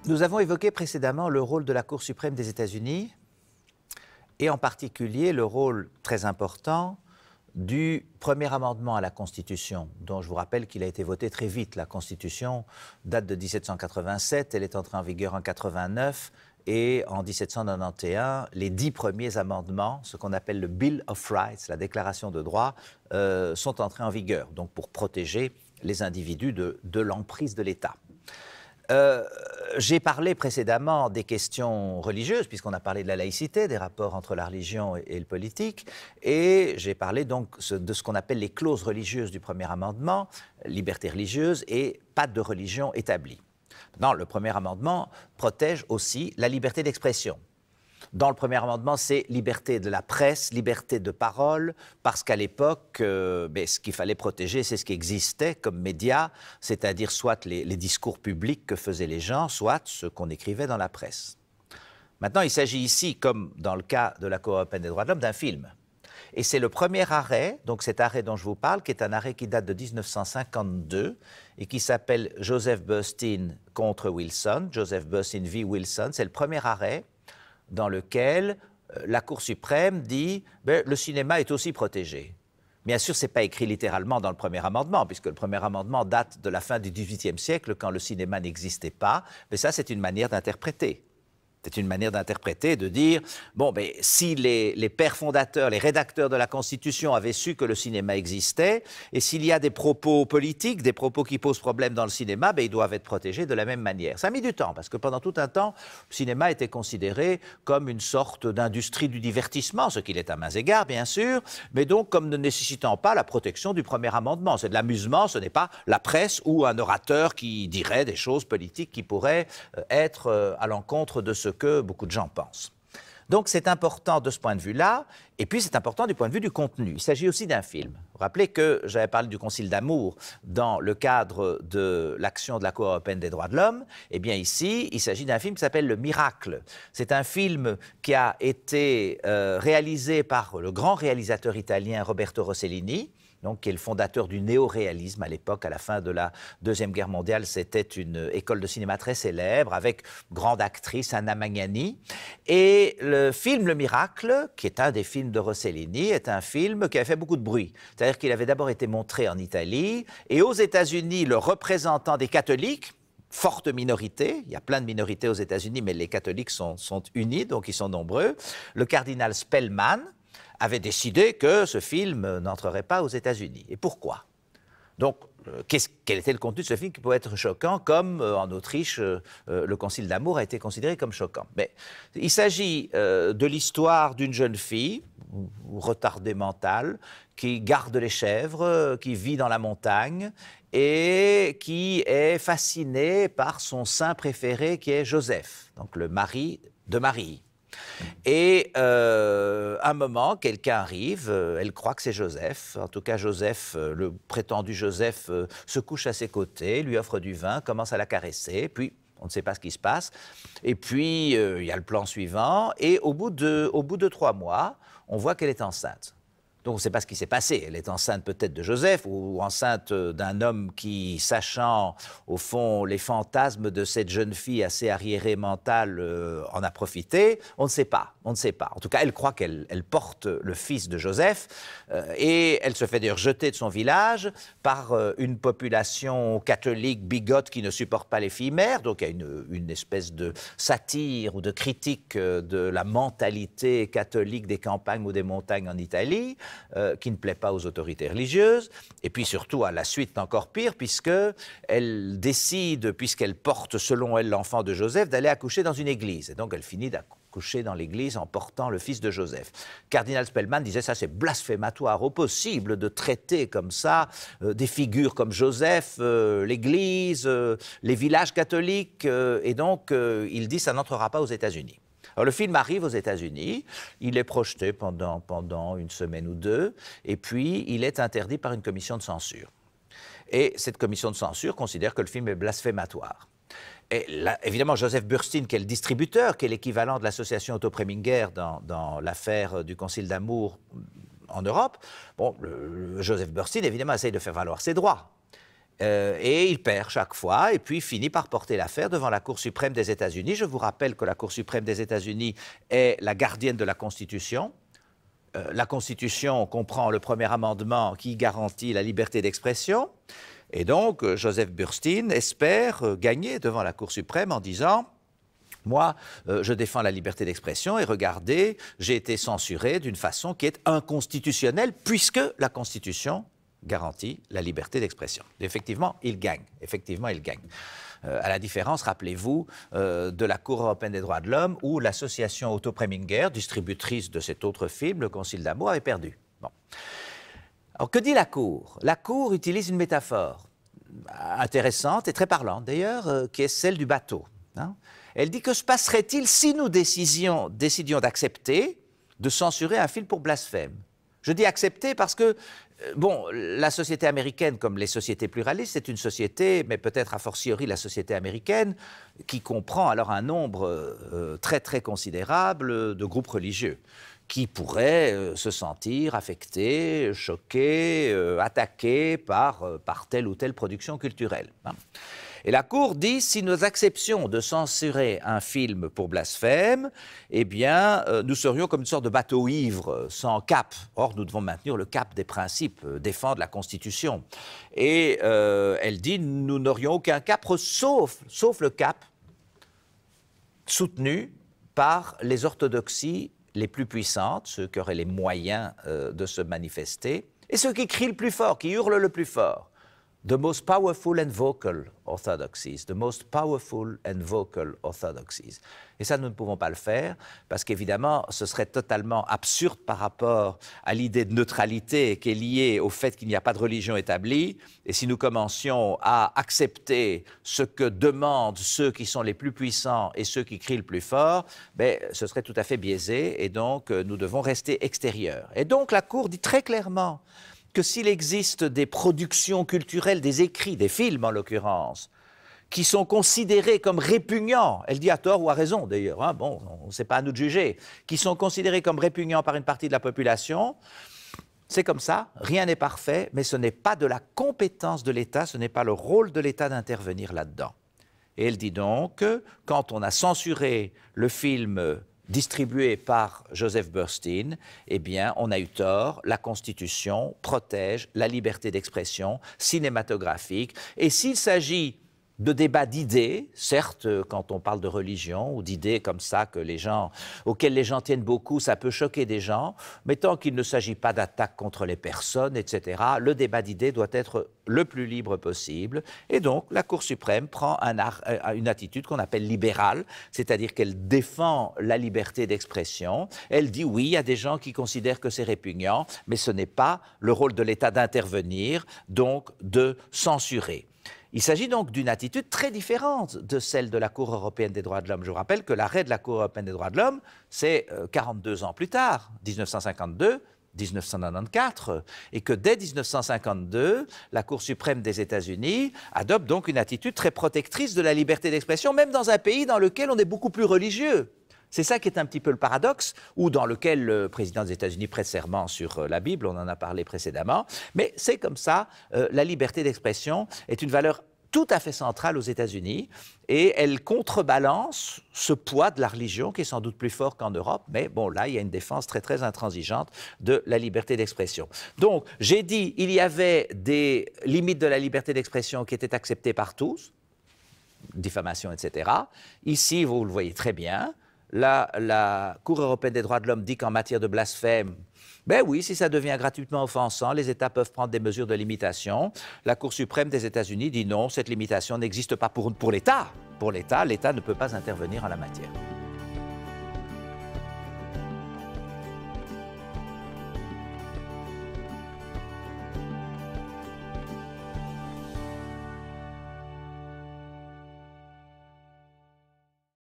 Nous avons évoqué précédemment le rôle de la Cour suprême des États-Unis et en particulier le rôle très important du premier amendement à la Constitution, dont je vous rappelle qu'il a été voté très vite. La Constitution date de 1787, elle est entrée en vigueur en 89 et en 1791, les 10 premiers amendements, ce qu'on appelle le Bill of Rights, la déclaration de droits, sont entrés en vigueur, donc pour protéger les individus de l'emprise de l'État. J'ai parlé précédemment des questions religieuses, puisqu'on a parlé de la laïcité, des rapports entre la religion et le politique, et j'ai parlé donc de ce qu'on appelle les clauses religieuses du premier amendement, liberté religieuse et pas de religion établie. Maintenant, le premier amendement protège aussi la liberté d'expression. Dans le premier amendement, c'est liberté de la presse, liberté de parole, parce qu'à l'époque, ce qu'il fallait protéger, c'est ce qui existait comme médias, c'est-à-dire soit les discours publics que faisaient les gens, soit ce qu'on écrivait dans la presse. Maintenant, il s'agit ici, comme dans le cas de la Cour européenne des droits de l'homme, d'un film. Et c'est le premier arrêt, donc cet arrêt dont je vous parle, qui est un arrêt qui date de 1952 et qui s'appelle Joseph Burstein contre Wilson, Joseph Burstein v. Wilson. C'est le premier arrêt dans lequel la Cour suprême dit le cinéma est aussi protégé. Bien sûr, ce n'est pas écrit littéralement dans le premier amendement, puisque le premier amendement date de la fin du XVIIIe siècle, quand le cinéma n'existait pas, mais ça, c'est une manière d'interpréter. C'est une manière d'interpréter, de dire, si les pères fondateurs, les rédacteurs de la Constitution avaient su que le cinéma existait, et s'il y a des propos politiques, des propos qui posent problème dans le cinéma, ils doivent être protégés de la même manière. Ça a mis du temps, parce que pendant tout un temps, le cinéma était considéré comme une sorte d'industrie du divertissement, ce qu'il est à mains égards, bien sûr, mais donc comme ne nécessitant pas la protection du premier amendement. C'est de l'amusement, ce n'est pas la presse ou un orateur qui dirait des choses politiques qui pourraient être à l'encontre de ce que beaucoup de gens pensent. Donc c'est important de ce point de vue-là, et puis c'est important du point de vue du contenu. Il s'agit aussi d'un film. Vous vous rappelez que j'avais parlé du Concile d'Amour dans le cadre de l'action de la Cour européenne des droits de l'homme. Eh bien ici, il s'agit d'un film qui s'appelle Le Miracle. C'est un film qui a été réalisé par le grand réalisateur italien Roberto Rossellini, donc, qui est le fondateur du néo-réalisme à l'époque, à la fin de la Deuxième Guerre mondiale. C'était une école de cinéma très célèbre, avec grande actrice Anna Magnani. Et le film Le Miracle, qui est un des films de Rossellini, est un film qui avait fait beaucoup de bruit. C'est-à-dire qu'il avait d'abord été montré en Italie, et aux États-Unis, le représentant des catholiques, forte minorité, il y a plein de minorités aux États-Unis, mais les catholiques sont unis, donc ils sont nombreux, le cardinal Spellman avait décidé que ce film n'entrerait pas aux États-Unis. Et pourquoi? Donc, quel était le contenu de ce film qui pouvait être choquant, comme en Autriche, le Concile d'Amour a été considéré comme choquant. Mais il s'agit de l'histoire d'une jeune fille, retardée mentale, qui garde les chèvres, qui vit dans la montagne et qui est fascinée par son saint préféré qui est Joseph, donc le mari de Marie. Et un moment, quelqu'un arrive, elle croit que c'est Joseph. En tout cas, Joseph, le prétendu Joseph, se couche à ses côtés, lui offre du vin, commence à la caresser, puis on ne sait pas ce qui se passe. Et puis, il y a le plan suivant, et au bout de 3 mois, on voit qu'elle est enceinte. Donc on ne sait pas ce qui s'est passé. Elle est enceinte peut-être de Joseph ou enceinte d'un homme qui, sachant au fond les fantasmes de cette jeune fille assez arriérée mentale, en a profité. On ne sait pas. On ne sait pas. En tout cas, elle croit qu'elle porte le fils de Joseph et elle se fait d'ailleurs jeter de son village par une population catholique bigote qui ne supporte pas les filles mères. Donc il y a une espèce de satire ou de critique de la mentalité catholique des campagnes ou des montagnes en Italie. Qui ne plaît pas aux autorités religieuses, et puis surtout à la suite encore pire, puisqu'elle décide, puisqu'elle porte selon elle l'enfant de Joseph, d'aller accoucher dans une église. Et donc elle finit d'accoucher dans l'église en portant le fils de Joseph. Cardinal Spellman disait ça c'est blasphématoire au possible de traiter comme ça des figures comme Joseph, l'église, les villages catholiques, et donc il dit ça n'entrera pas aux États-Unis. Alors, le film arrive aux États-Unis, il est projeté pendant une semaine ou deux, et puis il est interdit par une commission de censure. Et cette commission de censure considère que le film est blasphématoire. Et là, évidemment, Joseph Burstein, qui est le distributeur, qui est l'équivalent de l'association Otto Preminger dans l'affaire du Concile d'Amour en Europe, Joseph Burstein, évidemment, essaye de faire valoir ses droits. Et il perd chaque fois, et puis finit par porter l'affaire devant la Cour suprême des États-Unis. Je vous rappelle que la Cour suprême des États-Unis est la gardienne de la Constitution. La Constitution comprend le premier amendement qui garantit la liberté d'expression. Et donc, Joseph Burstein espère gagner devant la Cour suprême en disant « Moi, je défends la liberté d'expression et regardez, j'ai été censuré d'une façon qui est inconstitutionnelle puisque la Constitution garantit la liberté d'expression. » Effectivement, il gagne. Effectivement, il gagne. À la différence, rappelez-vous, de la Cour européenne des droits de l'homme où l'association Otto Preminger, distributrice de cet autre film, Le Concile d'amour, avait perdu. Bon. Alors, que dit la Cour? La Cour utilise une métaphore intéressante et très parlante, d'ailleurs, qui est celle du bateau. Hein. Elle dit que se passerait-il si nous décidions d'accepter de censurer un film pour blasphème? Je dis accepter parce que, bon, la société américaine, comme les sociétés pluralistes, c'est une société, mais peut-être a fortiori la société américaine, qui comprend alors un nombre très très considérable de groupes religieux qui pourraient se sentir affectés, choqués, attaqués par telle ou telle production culturelle. Hein. Et la Cour dit, si nous acceptions de censurer un film pour blasphème, eh bien, nous serions comme une sorte de bateau ivre, sans cap. Or, nous devons maintenir le cap des principes, défendre la Constitution. Et elle dit, nous n'aurions aucun cap, sauf le cap soutenu par les orthodoxies les plus puissantes, ceux qui auraient les moyens de se manifester, et ceux qui crient le plus fort, qui hurlent le plus fort. The most powerful and vocal orthodoxies, the most powerful and vocal orthodoxies. Et ça, nous ne pouvons pas le faire parce qu'évidemment, ce serait totalement absurde par rapport à l'idée de neutralité qui est liée au fait qu'il n'y a pas de religion établie. Et si nous commencions à accepter ce que demandent ceux qui sont les plus puissants et ceux qui crient le plus fort, ben, ce serait tout à fait biaisé et donc nous devons rester extérieurs. Et donc la Cour dit très clairement que s'il existe des productions culturelles, des écrits, des films en l'occurrence, qui sont considérés comme répugnants, elle dit à tort ou à raison d'ailleurs, hein, bon, c'est pas à nous de juger, qui sont considérés comme répugnants par une partie de la population, c'est comme ça, rien n'est parfait, mais ce n'est pas de la compétence de l'État, ce n'est pas le rôle de l'État d'intervenir là-dedans. Et elle dit donc que quand on a censuré le film distribué par Joseph Burstein, eh bien, on a eu tort. La Constitution protège la liberté d'expression cinématographique. Et s'il s'agit de débats d'idées, certes, quand on parle de religion ou d'idées comme ça auxquelles les gens tiennent beaucoup, ça peut choquer des gens, mais tant qu'il ne s'agit pas d'attaques contre les personnes, etc., le débat d'idées doit être le plus libre possible. Et donc, la Cour suprême prend une attitude qu'on appelle libérale, c'est-à-dire qu'elle défend la liberté d'expression. Elle dit oui, il y a des gens qui considèrent que c'est répugnant, mais ce n'est pas le rôle de l'État d'intervenir, donc de censurer. Il s'agit donc d'une attitude très différente de celle de la Cour européenne des droits de l'homme. Je vous rappelle que l'arrêt de la Cour européenne des droits de l'homme, c'est 42 ans plus tard, 1952, 1994, et que dès 1952, la Cour suprême des États-Unis adopte donc une attitude très protectrice de la liberté d'expression, même dans un pays dans lequel on est beaucoup plus religieux. C'est ça qui est un petit peu le paradoxe, ou dans lequel le président des États-Unis prête serment sur la Bible, on en a parlé précédemment, mais c'est comme ça, la liberté d'expression est une valeur tout à fait centrale aux États-Unis et elle contrebalance ce poids de la religion qui est sans doute plus fort qu'en Europe, mais bon, là, il y a une défense très, très intransigeante de la liberté d'expression. Donc, j'ai dit, il y avait des limites de la liberté d'expression qui étaient acceptées par tous, diffamation, etc. Ici, vous le voyez très bien, la Cour européenne des droits de l'homme dit qu'en matière de blasphème, ben oui, si ça devient gratuitement offensant, les États peuvent prendre des mesures de limitation. La Cour suprême des États-Unis dit non, cette limitation n'existe pas pour l'État. Pour l'État, l'État ne peut pas intervenir en la matière.